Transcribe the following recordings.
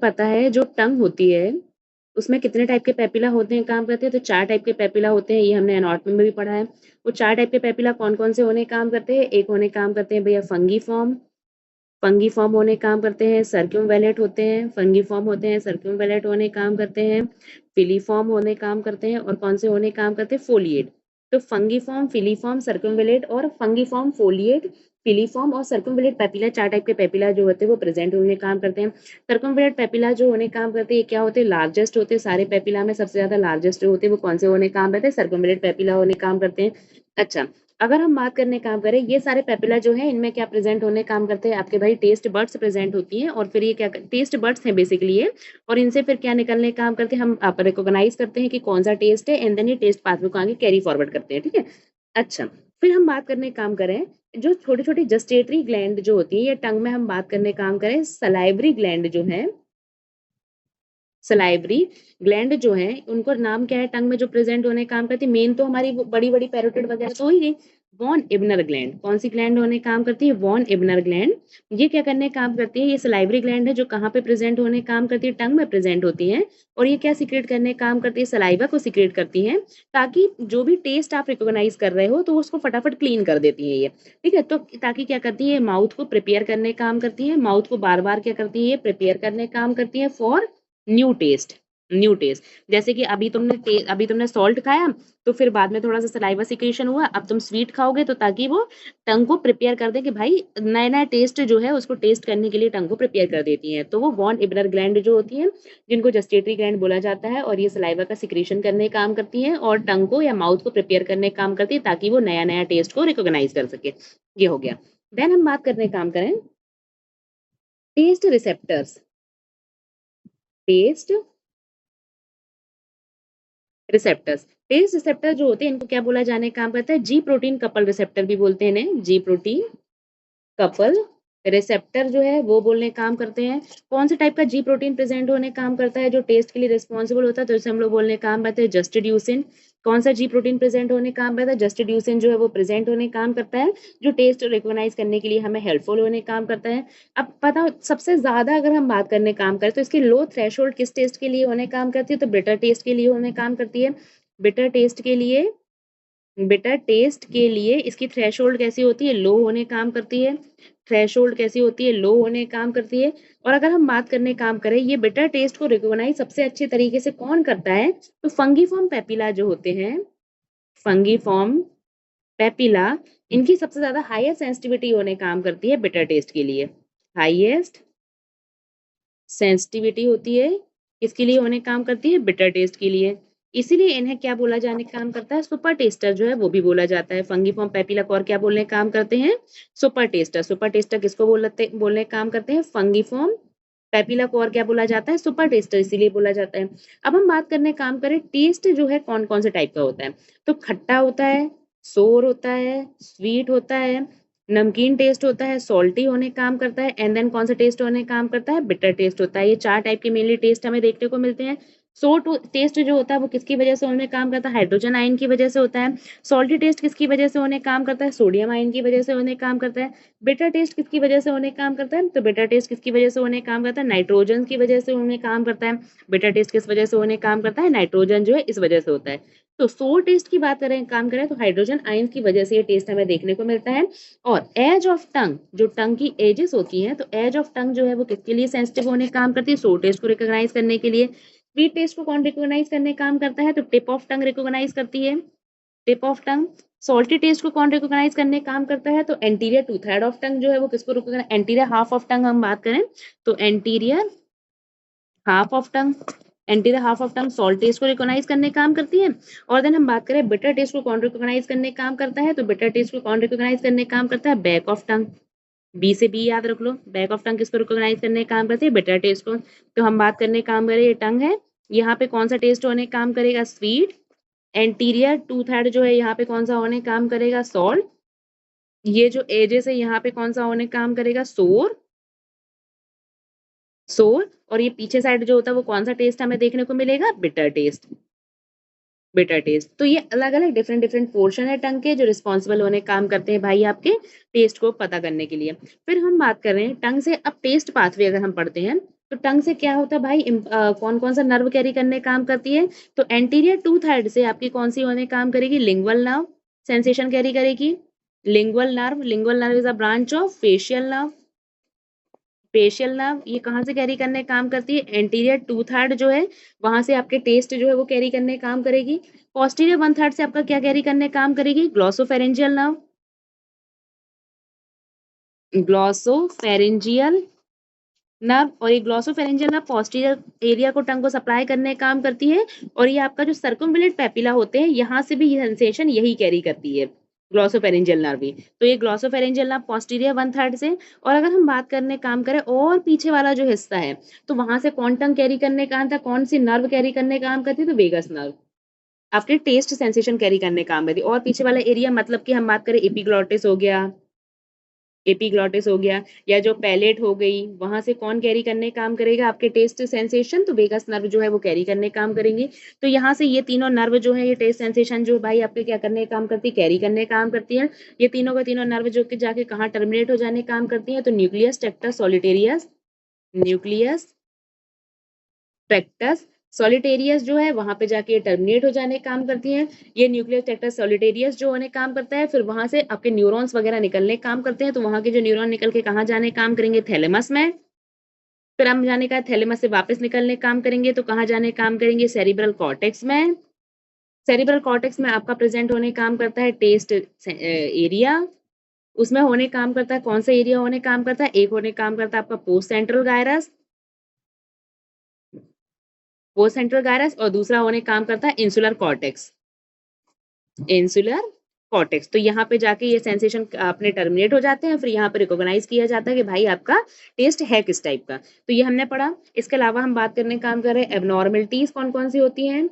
पता है जो टंग होती है उसमें कितने टाइप के पेपिला होते हैं काम करते हैं, तो 4 टाइप के पेपिला होते हैं, ये हमने एनाटॉमी में भी पढ़ा है। वो 4 टाइप के पेपिला कौन-कौन से होने काम करते हैं? एक होने काम करते हैं भैया फंगी फॉर्म होने काम करते हैं, सर्क्यूमवेलेट होते हैं, फंगी फॉर्म होते हैं, सर्क्यूमवेलेट होने काम करते हैं, फिलीफॉर्म होने काम करते हैं और कौन से होने काम करते हैं? फोलिएट। तो फंगी फॉर्म, फिलीफॉर्म, सर्क्यूमवेलेट और फंगी फॉर्म, फोलिएट, फिलीफॉर्म और सर्क्यूमवेलेट पेपिला 4 टाइप के पेपिला जो होते हैं वो प्रेजेंट होने काम करते हैं। सर्कमफेरेंट पेपिला जो होने काम करते हैं क्या होते हैं? लार्जेस्ट होते हैं, सारे पेपिला में सबसे ज्यादा लार्जेस्ट जो होते हैं वो कौन से होने काम करते हैं? सर्कमफेरेंट पेपिला होने काम करते हैं। अच्छा, अगर हम बात करने काम करें ये सारे पेपिला जो है इनमें क्या प्रेजेंट होने काम करते हैं? आपके भाई टेस्ट बर्ड्स प्रेजेंट होती हैं और फिर ये क्या टेस्ट बर्ड्स हैं बेसिकली ये, और इनसे फिर क्या निकलने काम करते हैं? हम आप रिकॉग्नाइज करते हैं कि कौन सा टेस्ट है एंड देन ये टेस्ट पाथवे को आगे कैरी फॉरवर्ड करते हैं, ठीक है। अच्छा, फिर हम बात करने काम करें जो छोटी छोटी जस्टेटरी ग्लैंड जो होती है, ये टंग में हम बात करने काम करें सलाइवरी ग्लैंड जो है, सलाइवरी ग्लैंड जो है उनको नाम क्या है टंग में जो प्रेजेंट होने काम करती है? मेन तो हमारी बड़ी बड़ी पैरोटिड वगैरह तो हो ही गई। वॉन इबनर ग्लैंड, कौन सी ग्लैंड होने काम करती है? Von Ebner gland. ये क्या करने काम करती है? ये सलाइवरी ग्लैंड है जो कहाँ पे प्रेजेंट होने काम करती है? टंग में प्रेजेंट होती है। और ये क्या सिक्रेट करने काम करती है? सलाइवा को सिक्रेट करती है, ताकि जो भी टेस्ट आप रिकॉग्नाइज कर रहे हो तो उसको फटाफट क्लीन कर देती है ये, ठीक है। तो ताकि क्या करती है? माउथ को प्रिपेयर करने काम करती है, माउथ को बार बार क्या करती है? प्रिपेयर करने काम करती है for new taste. New taste जैसे कि अभी तुमने सॉल्ट खाया तो फिर बाद में थोड़ा सा सलाइवा सिक्रेशन हुआ, अब तुम स्वीट खाओगे तो ताकि वो टंग को प्रिपेयर कर दे कि भाई नया नया टेस्ट जो है उसको टेस्ट करने के लिए टंग को प्रिपेयर कर देती है। तो वो वॉन इबनर ग्लैंड जो होती है जिनको जस्टेटरी ग्लैंड बोला जाता है, और ये सलाइवा का सिक्रेशन करने काम करती है और टंग को या माउथ को प्रिपेयर करने काम करती है ताकि वो नया नया टेस्ट को रिकॉग्नाइज कर सके। ये हो गया। देन हम बात करने काम करें taste receptors. Taste receptors, taste receptor जो होते हैं इनको क्या बोला जाने काम करता है? जी प्रोटीन कपल रिसेप्टर भी बोलते हैं इन्हें, जी प्रोटीन कपल रिसेप्टर जो है वो बोलने काम करते हैं। कौन से टाइप का जी प्रोटीन प्रेजेंट होने काम करता है जो टेस्ट के लिए रिस्पॉन्सिबल होता है? तो इसे हम लोग बोलने काम करते हैं जस्टिड्यूसिन। कौन सा जी प्रोटीन प्रेजेंट होने काम करता है? जस्टिड्यूसिन जो है वो प्रेजेंट होने काम करता है, जो टेस्ट रिकॉग्नाइज करने के लिए हमें हेल्पफुल होने काम करता है। अब पता सबसे ज्यादा अगर हम बात करने काम करें तो इसकी लो थ्रेशोल्ड किस टेस्ट के लिए होने काम करती है? तो बिटर टेस्ट के लिए होने काम करती है। बिटर टेस्ट के लिए, बिटर टेस्ट के लिए इसकी थ्रेशोल्ड कैसी होती है? लो होने काम करती है। थ्रेशोल्ड कैसी होती है? लो होने काम करती है। और अगर हम बात करने काम करें ये बिटर टेस्ट को रिकॉग्नाइज सबसे अच्छे तरीके से कौन करता है? तो फंगीफॉर्म पेपिला जो होते हैं, फंगीफॉर्म पेपिला, इनकी सबसे ज्यादा हाईएस्ट सेंसिटिविटी होने काम करती है बिटर टेस्ट के लिए। हाईएस्ट सेंसिटिविटी होती है किसके लिए होने काम करती है? बिटर टेस्ट के लिए। इसीलिए इन्हें क्या बोला जाने काम करता है? सुपर टेस्टर जो है वो भी बोला जाता है। फंगीफॉर्म पेपिला को और क्या बोलने काम करते हैं? Super tester. सुपर टेस्टर किसको बोलने काम करते हैं? फंगीफॉर्म पेपिला को और क्या बोला जाता है? सुपर टेस्टर इसीलिए बोला जाता है। अब हम बात करने काम करें टेस्ट जो है कौन कौन से टाइप का होता है? तो खट्टा होता है, सोर होता है, स्वीट होता है, नमकीन टेस्ट होता है, सॉल्टी होने काम करता है, एंड देन कौन सा टेस्ट होने काम करता है? बिटर टेस्ट होता है। ये 4 टाइप के मेनली टेस्ट हमें देखने को मिलते हैं। टेस्ट जो होता है वो किसकी वजह से होने काम करता है? हाइड्रोजन आयन की वजह से होता है। सॉल्टी टेस्ट किसकी वजह से होने काम करता है? सोडियम आयन की वजह से होने काम करता है। बिटर टेस्ट किसकी वजह से होने काम करता है? तो बिटर टेस्ट किसकी वजह से होने काम करता है? नाइट्रोजन की वजह से होने काम करता है। बिटर टेस्ट किस वजह से होने काम करता है? नाइट्रोजन जो है इस वजह से होता है। तो सोर टेस्ट की बात करें काम करें तो हाइड्रोजन आयन की वजह से ये टेस्ट हमें देखने को मिलता है। और एज ऑफ टंग, जो टंग की एजेस होती हैं, तो एज ऑफ टंग जो है वो किसके लिए सेंसिटिव होने काम करती है? सोर टेस्ट को रिकॉग्नाइज करने के लिए। स्वीट टेस्ट को कौन रिकॉग्नाइज करने काम करता है? तो टिप ऑफ टंग रिकॉग्नाइज करती है, tip of tongue. Salty taste को कौन रिकॉग्नाइज करने काम करता है? तो anterior two third of tongue जो है वो किसको recognise, anterior half of tongue हम बात करें तो anterior half of tongue, anterior half of tongue salt taste को रिकॉग्नाइज करने काम करती है। और देन हम बात करें बिटर टेस्ट को कौन रिकॉग्नाइज करने काम करता है? तो बिटर टेस्ट को कौन रिकॉग्नाइज करने काम करता है? Back of tongue. बी से बी याद रख लो, बैक ऑफ टंग किसको रिकॉग्नाइज करने काम करती है? बिटर टेस्ट को। तो हम बात करने काम करें ये टंग है, यहाँ पे कौन सा टेस्ट होने काम करेगा? स्वीट। एंटीरियर टू थर्ड जो है यहाँ पे कौन सा होने काम करेगा? सॉल्ट। ये जो एजेस है यहाँ पे कौन सा होने काम करेगा? सोर। सोर। और ये पीछे साइड जो होता है वो कौन सा टेस्ट हमें देखने को मिलेगा? Bitter taste. Bitter taste. तो ये अलग अलग डिफरेंट डिफरेंट पोर्शन है टंग के जो रिस्पॉन्सिबल होने काम करते हैं भाई आपके टेस्ट को पता करने के लिए। फिर हम बात कर रहे हैं टंग से अब टेस्ट पाथवे अगर हम पढ़ते हैं तो टंग से क्या होता है भाई, कौन कौन सा नर्व कैरी करने काम करती है, तो एंटीरियर 2/3 से आपकी कौन सी होने काम करेगी, लिंगुअल नर्व सेंसेशन कैरी करेगी। Lingual nerve is a branch of facial nerve. Facial nerve ये कहाँ से कैरी करने काम करती है, एंटीरियर 2/3 जो है वहां से आपके टेस्ट जो है वो कैरी करने काम करेगी। पोस्टीरियर 1/3 से आपका क्या कैरी करने काम करेगी, ग्लॉसोफेरेंजियल नर्व। ग्लॉसोफेरेंजियल नर्व, और ये ग्लॉसोफेरेंजियल नर्व पोस्टीरियर एरिया को टंग को सप्लाई करने काम करती है। और ये आपका जो सर्कुम्बुलेट पेपिला होते हैं यहाँ से भी ये सेंसेशन यही कैरी करती है, ग्लॉसोफेरेंजियल नर्व भी। तो ये ग्लॉसोफेरेंजियल नर्व पोस्टीरियर 1/3 से। और अगर हम बात करने काम करें और पीछे वाला जो हिस्सा है, तो वहां से कौन टंग कैरी करने काम था, कौन सी नर्व कैरी करने काम करती है, तो वेगस नर्व आपके टेस्ट सेंसेशन कैरी करने काम करती है। और पीछे वाला एरिया मतलब कि हम बात करें एपिग्लॉटिस हो गया, एपिग्लॉटिस हो गया, या जो पैलेट हो गई, वहां से कौन कैरी करने काम करेगा आपके टेस्ट सेंसेशन, तो वेगस नर्व जो है वो कैरी करने काम करेंगे। तो यहाँ से ये तीनों नर्व जो है ये टेस्ट सेंसेशन जो भाई आपके क्या करने काम करती है, कैरी करने काम करती है। ये तीनों के तीनों नर्व जो कि जाके कहाँ टर्मिनेट हो जाने काम करती है, तो न्यूक्लियस टेक्टस सॉलिटेरियस, न्यूक्लियस टेक्टस सॉलिटेरियस जो है वहां पे जाके टर्मिनेट हो जाने काम करती हैं। ये न्यूक्लियस टेक्टस सॉलिटेरियस जो होने काम करता है, फिर वहां से आपके न्यूरॉन्स वगैरह निकलने काम करते हैं। तो वहां के जो न्यूरॉन निकल के कहाँ जाने काम करेंगे, थैलेमस में। फिर हम जाने का थैलेमस से वापस निकलने काम करेंगे तो कहाँ जाने काम करेंगे, सेरिब्रल कॉर्टेक्स में। सेरिब्रल कॉर्टेक्स में आपका प्रेजेंट होने काम करता है टेस्ट एरिया। उसमें होने काम करता है कौन सा एरिया होने काम करता है, एक होने काम करता है आपका post central gyrus, post central gyrus, और दूसरा होने काम करता है इंसुलर कॉर्टेक्स, इंसुलर कॉर्टेक्स। तो यहाँ पे जाके ये सेंसेशन अपने टर्मिनेट हो जाते हैं, फिर यहाँ पे रिकॉग्नाइज किया जाता है कि भाई आपका टेस्ट है किस टाइप का। तो ये हमने पढ़ा। इसके अलावा हम बात करने काम कर रहे हैं एबनॉर्मलिटीज कौन कौन सी होती हैं।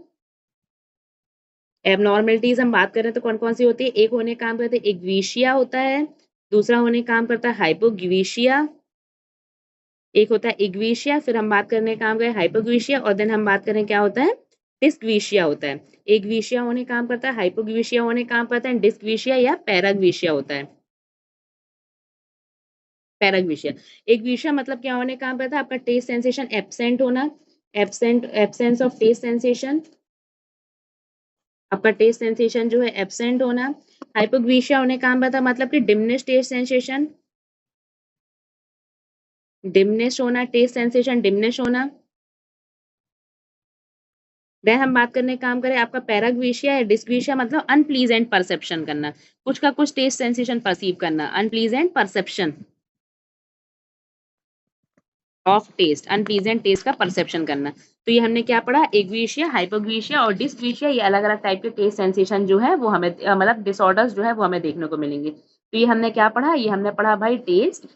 एबनॉर्मलिटीज हम बात करें तो कौन कौन सी होती है, एक होने काम करते हैं इग्वीशिया होता है, दूसरा होने काम करता है हाइपोग्वीशिया। एक होता है इग्वीशिया, फिर हम बात करने काम करें हाइपोग्वीशिया, और देन हम बात करें क्या होता है, डिस्क्वीशिया होता है। एग्वीशिया होने काम करता है, हाइपोग्वीशिया होने काम करता है, डिस्क्वीशिया या पैराग्वीशिया होता है। पैराग्वीशिया, एग्वीशिया मतलब क्या होने काम करता है, आपका टेस्ट सेंसेशन एब्सेंट होना, एब्सेंस ऑफ टेस्ट सेंसेशन, आपका टेस्ट सेंसेशन जो है एब्सेंट होना। हाइपोग्वीशिया होने काम करता है मतलब कि डिमनिश टेस्ट सेंसेशन, डिमनिश होना, टेस्ट सेंसेशन डिमनिश होना। देन हम बात करने काम करें आपका पैराग्वीशिया या डिस्क्वीशिया मतलब अनप्लीजेंट परसेप्शन करना, कुछ का कुछ टेस्ट सेंसेशन परसीव करना, unpleasant perception of taste, unpleasant taste का परसेप्शन करना। तो ये हमने क्या पढ़ा, एग्वीशिया, हाइपोग्वीशिया और डिस्क्वीशिया, ये अलग अलग टाइप के टेस्ट सेंसेशन जो है वो हमें मतलब डिसऑर्डर्स जो है वो हमें देखने को मिलेंगे। तो ये हमने क्या पढ़ा, ये हमने पढ़ा भाई टेस्ट